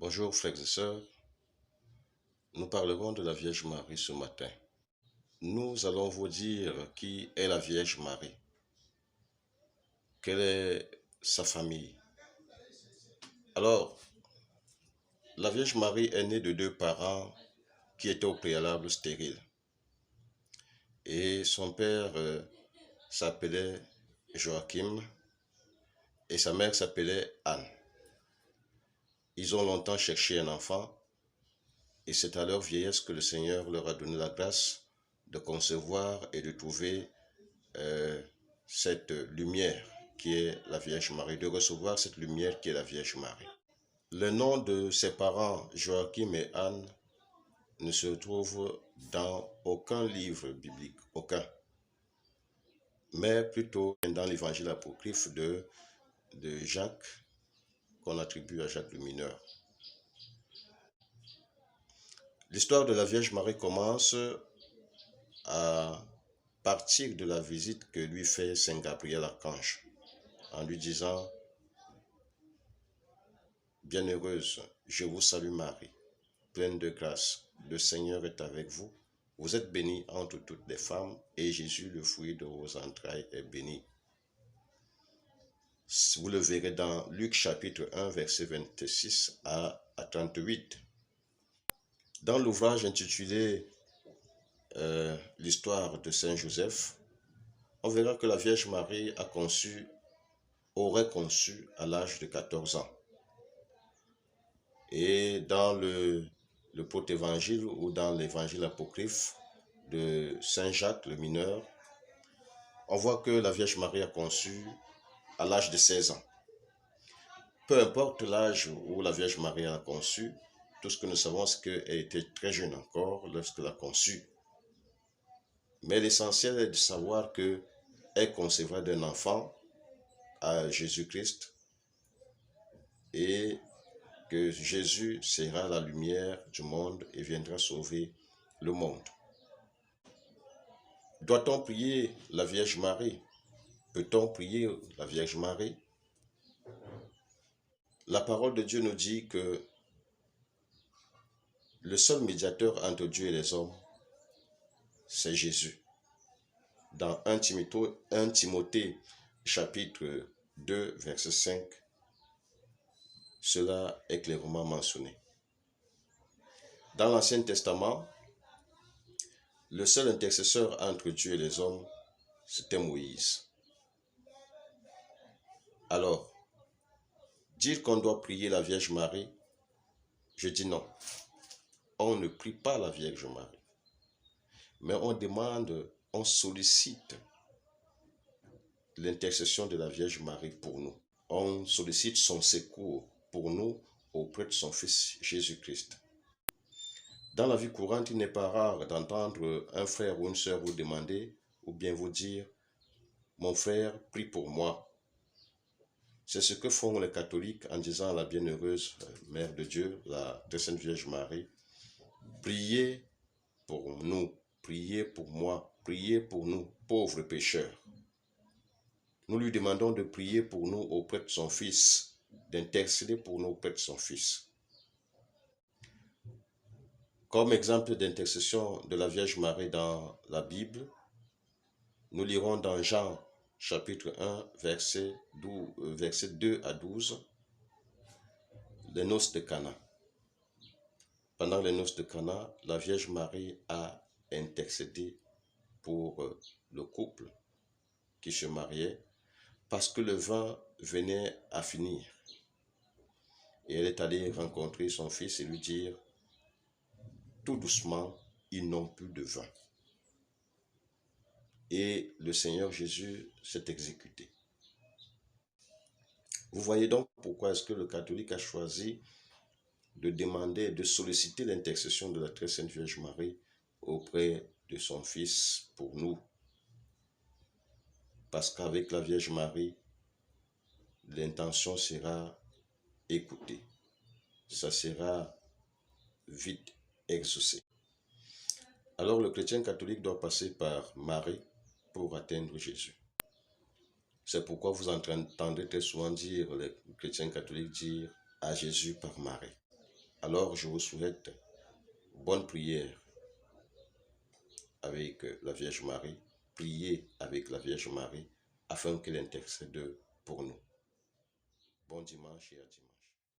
Bonjour frères et sœurs, nous parlerons de la Vierge Marie ce matin. Nous allons vous dire qui est la Vierge Marie, quelle est sa famille. Alors, la Vierge Marie est née de deux parents qui étaient au préalable stériles. Et son père s'appelait Joachim et sa mère s'appelait Anne. Ils ont longtemps cherché un enfant et c'est à leur vieillesse que le Seigneur leur a donné la grâce de concevoir et de trouver cette lumière qui est la Vierge Marie, de recevoir cette lumière qui est la Vierge Marie. Le nom de ses parents, Joachim et Anne, ne se trouve dans aucun livre biblique, aucun, mais plutôt dans l'évangile apocryphe de Jacques, qu'on attribue à Jacques le Mineur. L'histoire de la Vierge Marie commence à partir de la visite que lui fait Saint Gabriel Archange, en lui disant « Bienheureuse, je vous salue Marie, pleine de grâce, le Seigneur est avec vous. Vous êtes bénie entre toutes les femmes, et Jésus, le fruit de vos entrailles, est béni. » Vous le verrez dans Luc chapitre 1, verset 26 à 38. Dans l'ouvrage intitulé L'histoire de Saint Joseph, on verra que la Vierge Marie aurait conçu à l'âge de 14 ans. Et dans le protévangile ou dans l'évangile apocryphe de Saint Jacques le Mineur, on voit que la Vierge Marie a conçu à l'âge de 16 ans. Peu importe l'âge où la Vierge Marie a conçu, tout ce que nous savons, c'est qu'elle était très jeune encore lorsqu'elle a conçu. Mais l'essentiel est de savoir qu'elle concevra d'un enfant à Jésus-Christ et que Jésus sera la lumière du monde et viendra sauver le monde. Doit-on prier la Vierge Marie? Peut-on prier la Vierge Marie? La parole de Dieu nous dit que le seul médiateur entre Dieu et les hommes, c'est Jésus. Dans 1 Timothée chapitre 2, verset 5, cela est clairement mentionné. Dans l'Ancien Testament, le seul intercesseur entre Dieu et les hommes, c'était Moïse. Alors, dire qu'on doit prier la Vierge Marie, je dis non. On ne prie pas la Vierge Marie, mais on demande, on sollicite l'intercession de la Vierge Marie pour nous. On sollicite son secours pour nous auprès de son Fils Jésus-Christ. Dans la vie courante, il n'est pas rare d'entendre un frère ou une sœur vous demander ou bien vous dire « Mon frère, prie pour moi ». C'est ce que font les catholiques en disant à la bienheureuse Mère de Dieu, la très sainte Vierge Marie, « Priez pour nous, priez pour moi, priez pour nous, pauvres pécheurs ». Nous lui demandons de prier pour nous auprès de son Fils, d'intercéder pour nous auprès de son Fils. Comme exemple d'intercession de la Vierge Marie dans la Bible, nous lirons dans Jean chapitre 1, verset 2 à 12, les noces de Cana. Pendant les noces de Cana, la Vierge Marie a intercédé pour le couple qui se mariait parce que le vin venait à finir. Et elle est allée rencontrer son fils et lui dire « Tout doucement, ils n'ont plus de vin. » Et le Seigneur Jésus s'est exécuté. Vous voyez donc pourquoi est-ce que le catholique a choisi de demander, de solliciter l'intercession de la très sainte Vierge Marie auprès de son Fils pour nous. Parce qu'avec la Vierge Marie, l'intention sera écoutée. Ça sera vite exaucé. Alors le chrétien catholique doit passer par Marie pour atteindre Jésus. C'est pourquoi vous entendez très souvent dire, les chrétiens catholiques dire à Jésus par Marie. Alors je vous souhaite bonne prière avec la Vierge Marie, priez avec la Vierge Marie afin qu'elle intercède pour nous. Bon dimanche et à dimanche.